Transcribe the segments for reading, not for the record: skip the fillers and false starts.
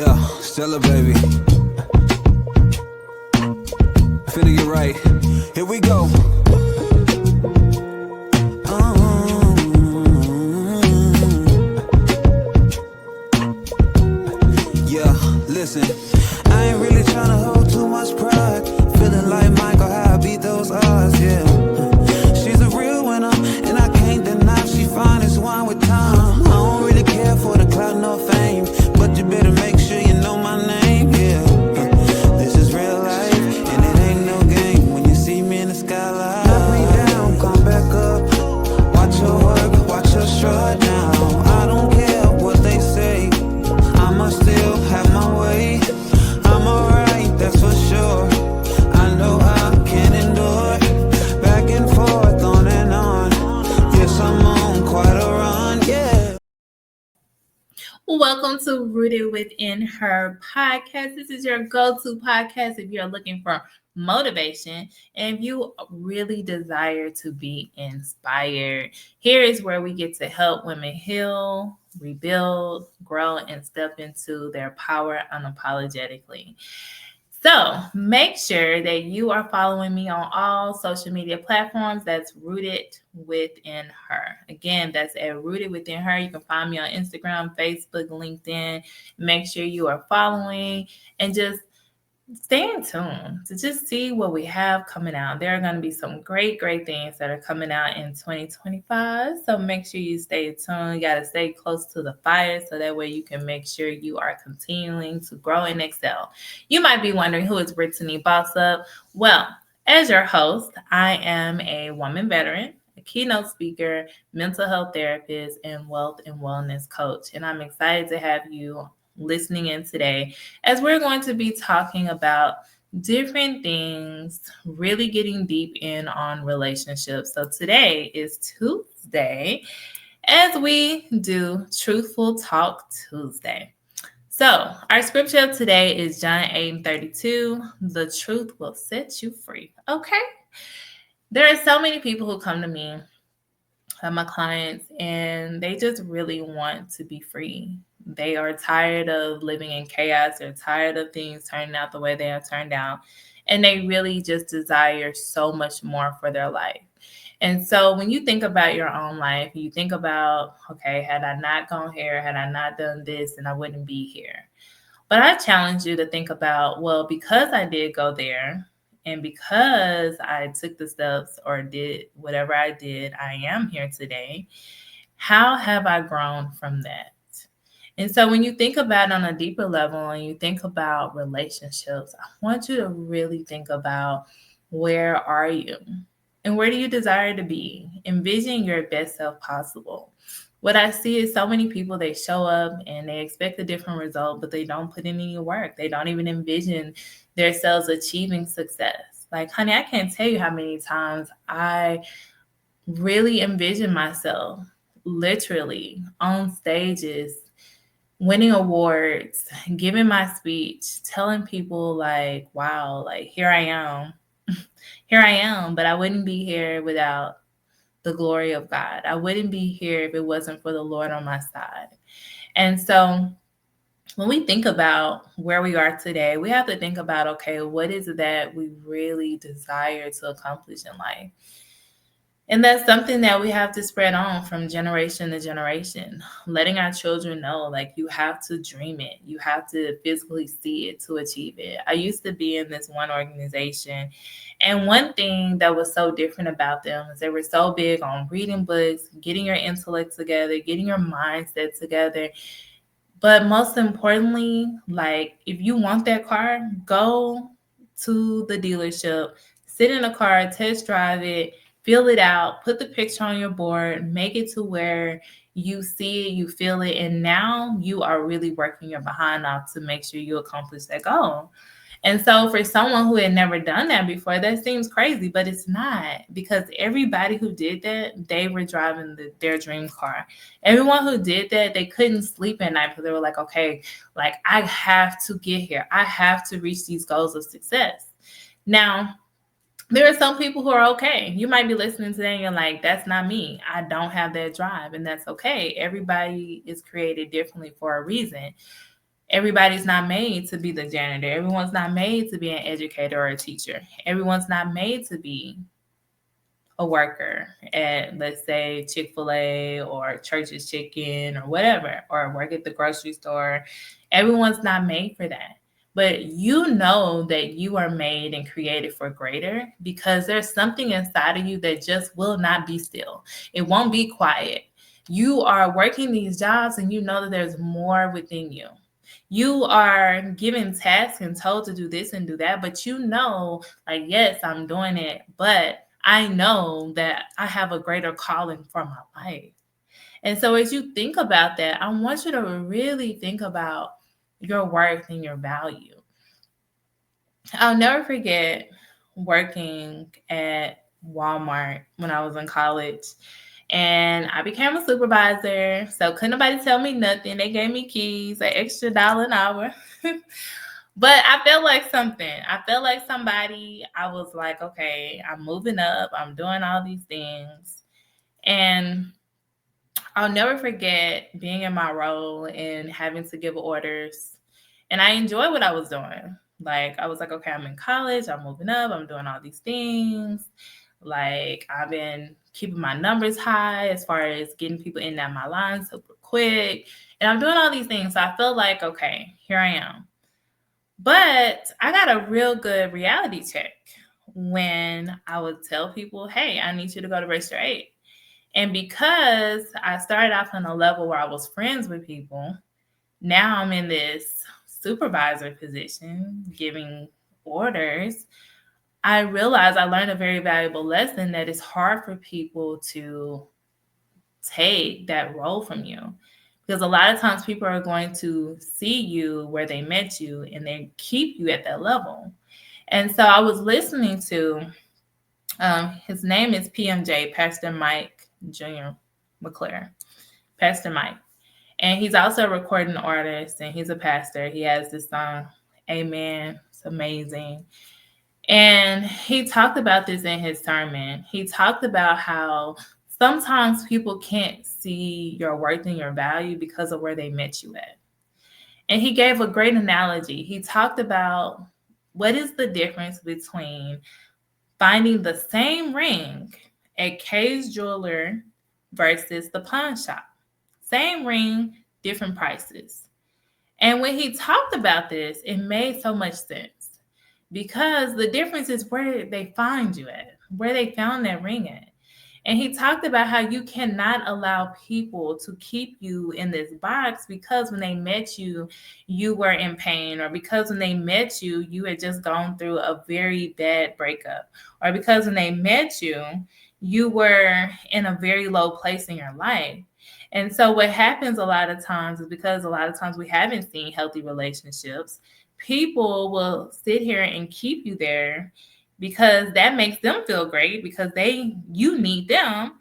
Yeah, Stella, baby. Finna get right. Here we go. Yeah, listen. I ain't really tryna hold too much pride. Feeling like Michael, how I beat those odds, yeah. She's a real winner, and I can't deny she fine as wine with time. I don't really care for the clout nor fame, but you better make sure you know my name, yeah. This is real life, and it ain't no game. When you see me in the skyline, knock me down, come back up. Watch her work, watch her strut now. I don't care what they say, I'ma still have my way. I'm alright, that's for sure. I know I can endure. Back and forth, on and on. Yes, I'm on quite a run, yeah. Welcome to Rooted Within Her podcast. This is your go-to podcast if you're looking for motivation and if you really desire to be inspired. Here is where we get to help women heal, rebuild, grow, and step into their power unapologetically. So make sure that you are following me on all social media platforms. That's Rooted Within Her. Again, that's at Rooted Within Her. You can find me on Instagram, Facebook, LinkedIn. Make sure you are following and just stay in tune to just see what we have coming out. There are going to be some great things that are coming out in 2025. So make sure you stay tuned. You got to stay close to the fire so that way you can make sure you are continuing to grow and excel. You might be wondering, who is Brittany Boss Up? Well, as your host, I am a woman veteran, a keynote speaker, mental health therapist, and wealth and wellness coach. And I'm excited to have you listening in today as we're going to be talking about different things, really getting deep in on relationships. So today is Tuesday as we do Truthful Talk Tuesday. So our scripture today is John 8:32. The truth will set you free. Okay. There are so many people who come to me, my clients, and they just really want to be free. They are tired of living in chaos. They're tired of things turning out the way they have turned out. And they really just desire so much more for their life. And so when you think about your own life, you think about, okay, had I not gone here, had I not done this, then I wouldn't be here. But I challenge you to think about, well, because I did go there, and because I took the steps or did whatever I did, I am here today. How have I grown from that? And so when you think about it on a deeper level and you think about relationships, I want you to really think about, where are you? And where do you desire to be? Envision your best self possible. What I see is so many people, they show up and they expect a different result, but they don't put in any work. They don't even envision themselves achieving success. Like, honey, I can't tell you how many times I really envision myself literally on stages, winning awards, giving my speech, telling people like, wow, like here I am. Here I am, but I wouldn't be here without the glory of God. I wouldn't be here if it wasn't for the Lord on my side. And so when we think about where we are today, we have to think about, okay, what is it that we really desire to accomplish in life? And that's something that we have to spread on from generation to generation, letting our children know, like, you have to dream it. You have to physically see it to achieve it. I used to be in this one organization, and one thing that was so different about them is they were so big on reading books, getting your intellect together, getting your mindset together. But most importantly, like, if you want that car, go to the dealership, sit in a car, test drive it, feel it out, put the picture on your board, make it to where you see it, you feel it, and now you are really working your behind off to make sure you accomplish that goal. And so for someone who had never done that before, that seems crazy, but it's not, because everybody who did that, they were driving their dream car. Everyone who did that, they couldn't sleep at night because they were like, okay, like, I have to get here. I have to reach these goals of success. Now, there are some people who are okay. You might be listening today and you're like, that's not me. I don't have that drive, and that's okay. Everybody is created differently for a reason. Everybody's not made to be the janitor. Everyone's not made to be an educator or a teacher. Everyone's not made to be a worker at, let's say, Chick-fil-A or Church's Chicken or whatever, or work at the grocery store. Everyone's not made for that. But you know that you are made and created for greater because there's something inside of you that just will not be still. It won't be quiet. You are working these jobs and you know that there's more within you. You are given tasks and told to do this and do that, but you know, like, yes, I'm doing it, but I know that I have a greater calling for my life. And so, as you think about that, I want you to really think about your worth and your value. I'll never forget working at Walmart when I was in college. And I became a supervisor. So couldn't nobody tell me nothing. They gave me keys, an extra $1 an hour. But I felt like something. I felt like somebody. I was like, okay, I'm moving up. I'm doing all these things. And I'll never forget being in my role and having to give orders. And I enjoyed what I was doing. Like, I was like, okay, I'm in college. I'm moving up. I'm doing all these things. Like, I've been keeping my numbers high as far as getting people in that my line super quick. And I'm doing all these things. So I felt like, okay, here I am. But I got a real good reality check when I would tell people, hey, I need you to go to Register 8. And because I started off on a level where I was friends with people, now I'm in this supervisor position giving orders. I realized I learned a very valuable lesson that it's hard for people to take that role from you. Because a lot of times people are going to see you where they met you and they keep you at that level. And so I was listening to, his name is PMJ, Pastor Mike Jr. McClure, Pastor Mike. And he's also a recording artist and he's a pastor. He has this song, Amen. It's amazing. And he talked about this in his sermon. He talked about how sometimes people can't see your worth and your value because of where they met you at. And he gave a great analogy. He talked about what is the difference between finding the same ring at Kay's Jeweler versus the pawn shop. Same ring, different prices. And when he talked about this, it made so much sense because the difference is where they find you at, where they found that ring at. And he talked about how you cannot allow people to keep you in this box because when they met you, you were in pain, or because when they met you, you had just gone through a very bad breakup, or because when they met you, you were in a very low place in your life. And so what happens a lot of times is because a lot of times we haven't seen healthy relationships, people will sit here and keep you there because that makes them feel great because you need them,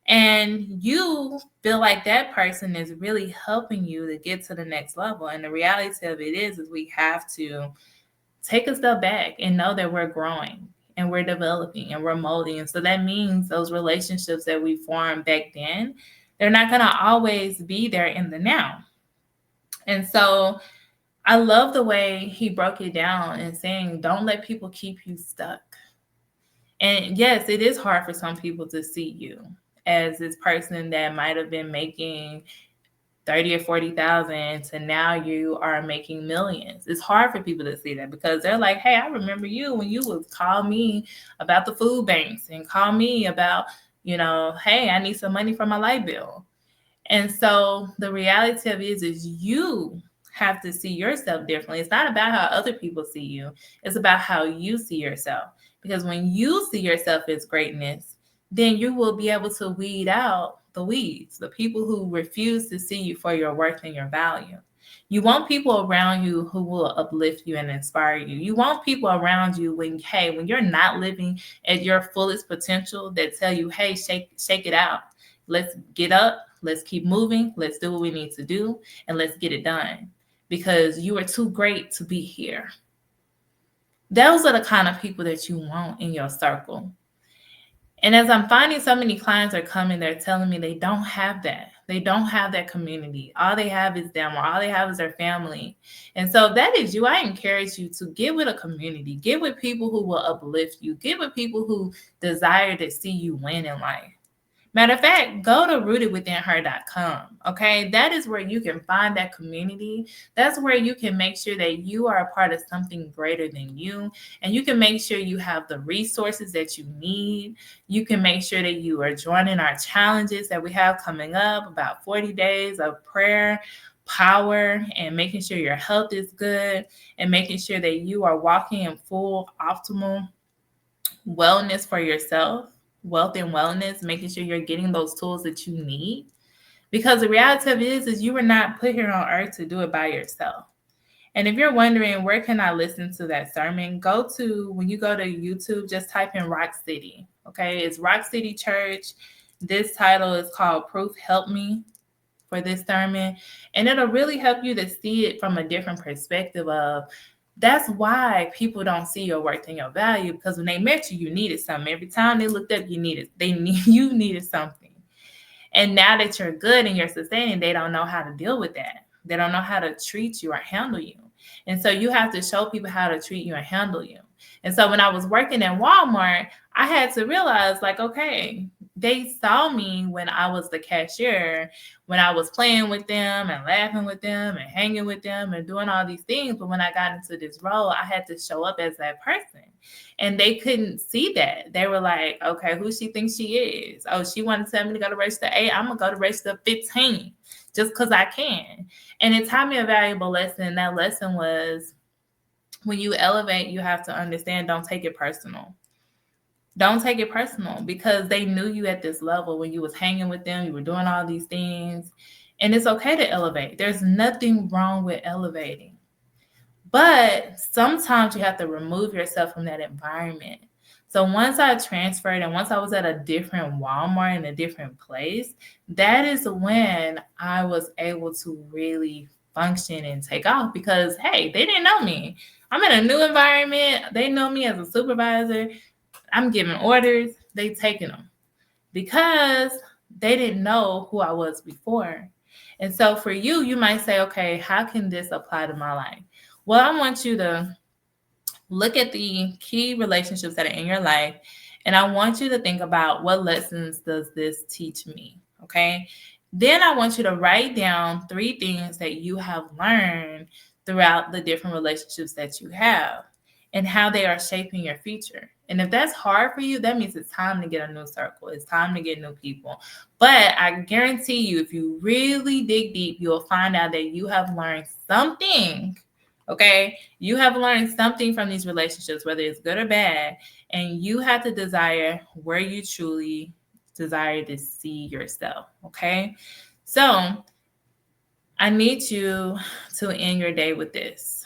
and you feel like that person is really helping you to get to the next level. And the reality of it is we have to take a step back and know that we're growing and we're developing and we're molding. And so that means those relationships that we formed back then, they're not going to always be there in the now. And so I love the way he broke it down and saying, don't let people keep you stuck. And yes, it is hard for some people to see you as this person that might have been making 30 or 40,000 to now you are making millions. It's hard for people to see that because they're like, hey, I remember you when you would call me about the food banks and call me about, hey, I need some money for my light bill. And so the reality of it is you have to see yourself differently. It's not about how other people see you. It's about how you see yourself. Because when you see yourself as greatness, then you will be able to weed out the weeds, the people who refuse to see you for your worth and your value. You want people around you who will uplift you and inspire you. You want people around you when you're not living at your fullest potential that tell you, hey, shake it out. Let's get up. Let's keep moving. Let's do what we need to do. And let's get it done. Because you are too great to be here. Those are the kind of people that you want in your circle. And as I'm finding so many clients are coming, they're telling me they don't have that. They don't have that community. All they have is them, or all they have is their family. And so if that is you, I encourage you to get with a community, get with people who will uplift you, get with people who desire to see you win in life. Matter of fact, go to rootedwithinher.com. Okay. That is where you can find that community. That's where you can make sure that you are a part of something greater than you. And you can make sure you have the resources that you need. You can make sure that you are joining our challenges that we have coming up, about 40 days of prayer, power, and making sure your health is good, and making sure that you are walking in full optimal wellness for yourself, wealth and wellness, making sure you're getting those tools that you need. Because the reality of it is you were not put here on earth to do it by yourself. And if you're wondering, where can I listen to that sermon? When you go to YouTube, just type in Rock City. Okay, it's Rock City Church. This title is called Proof Help Me for this sermon. And it'll really help you to see it from a different perspective of, that's why people don't see your worth and your value, because when they met you, you needed something. Every time they looked up, you needed something. And now that you're good and you're sustaining, they don't know how to deal with that. They don't know how to treat you or handle you. And so you have to show people how to treat you and handle you. And so when I was working at Walmart, I had to realize, like, okay, they saw me when I was the cashier, when I was playing with them and laughing with them and hanging with them and doing all these things. But when I got into this role, I had to show up as that person. And they couldn't see that. They were like, okay, who she thinks she is? Oh, she wanted to tell me to go to register 8. I'm going to go to register 15 just because I can. And it taught me a valuable lesson. That lesson was, when you elevate, you have to understand, don't take it personal. Don't take it personal, because they knew you at this level when you was hanging with them, you were doing all these things. And it's okay to elevate. There's nothing wrong with elevating. But sometimes you have to remove yourself from that environment. So once I transferred and once I was at a different Walmart in a different place, that is when I was able to really function and take off, because, hey, they didn't know me. I'm in a new environment. They know me as a supervisor. I'm giving orders. They taking them because they didn't know who I was before. And so for you, you might say, okay, how can this apply to my life? Well, I want you to look at the key relationships that are in your life, and I want you to think about, what lessons does this teach me? Okay. Then I want you to write down 3 things that you have learned throughout the different relationships that you have and how they are shaping your future. And if that's hard for you, that means it's time to get a new circle. It's time to get new people. But I guarantee you, if you really dig deep, you'll find out that you have learned something. Okay, you have learned something from these relationships, whether it's good or bad, and you have to desire where you truly desire to see yourself. Okay, so I need you to end your day with this.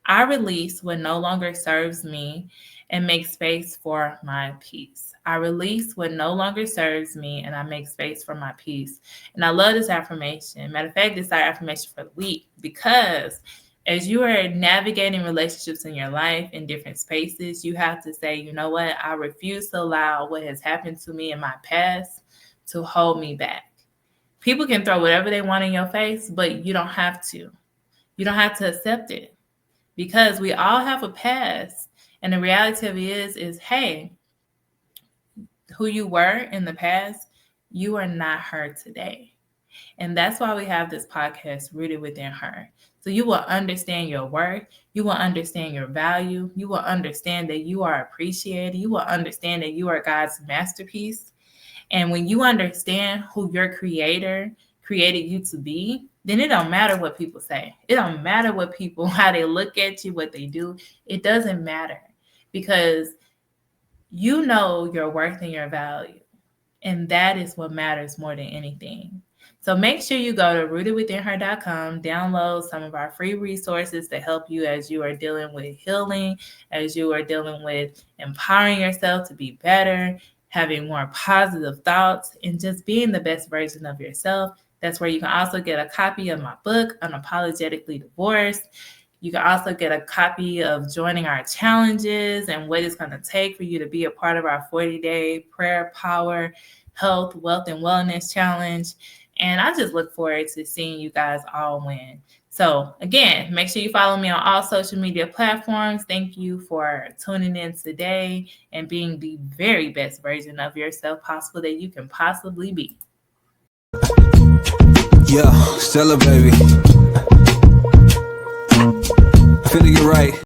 I release what no longer serves me and make space for my peace. I release what no longer serves me and I make space for my peace. And I love this affirmation. Matter of fact, this is our affirmation for the week, because as you are navigating relationships in your life in different spaces, you have to say, you know what? I refuse to allow what has happened to me in my past to hold me back. People can throw whatever they want in your face, but you don't have to. You don't have to accept it, because we all have a past. And the reality of it is, hey, who you were in the past, you are not her today. And that's why we have this podcast, Rooted Within Her. So you will understand your worth. You will understand your value. You will understand that you are appreciated. You will understand that you are God's masterpiece. And when you understand who your creator created you to be, then it don't matter what people say. It don't matter what people, how they look at you, what they do. It doesn't matter, because you know your worth and your value. And that is what matters more than anything. So make sure you go to rootedwithinher.com, download some of our free resources to help you as you are dealing with healing, as you are dealing with empowering yourself to be better, having more positive thoughts, and just being the best version of yourself. That's where you can also get a copy of my book, Unapologetically Divorced. You can also get a copy of joining our challenges and what it's going to take for you to be a part of our 40-day prayer, power, health, wealth, and wellness challenge. And I just look forward to seeing you guys all win. So, again, make sure you follow me on all social media platforms. Thank you for tuning in today and being the very best version of yourself possible that you can possibly be. Yeah, Stella, baby. Finna get right.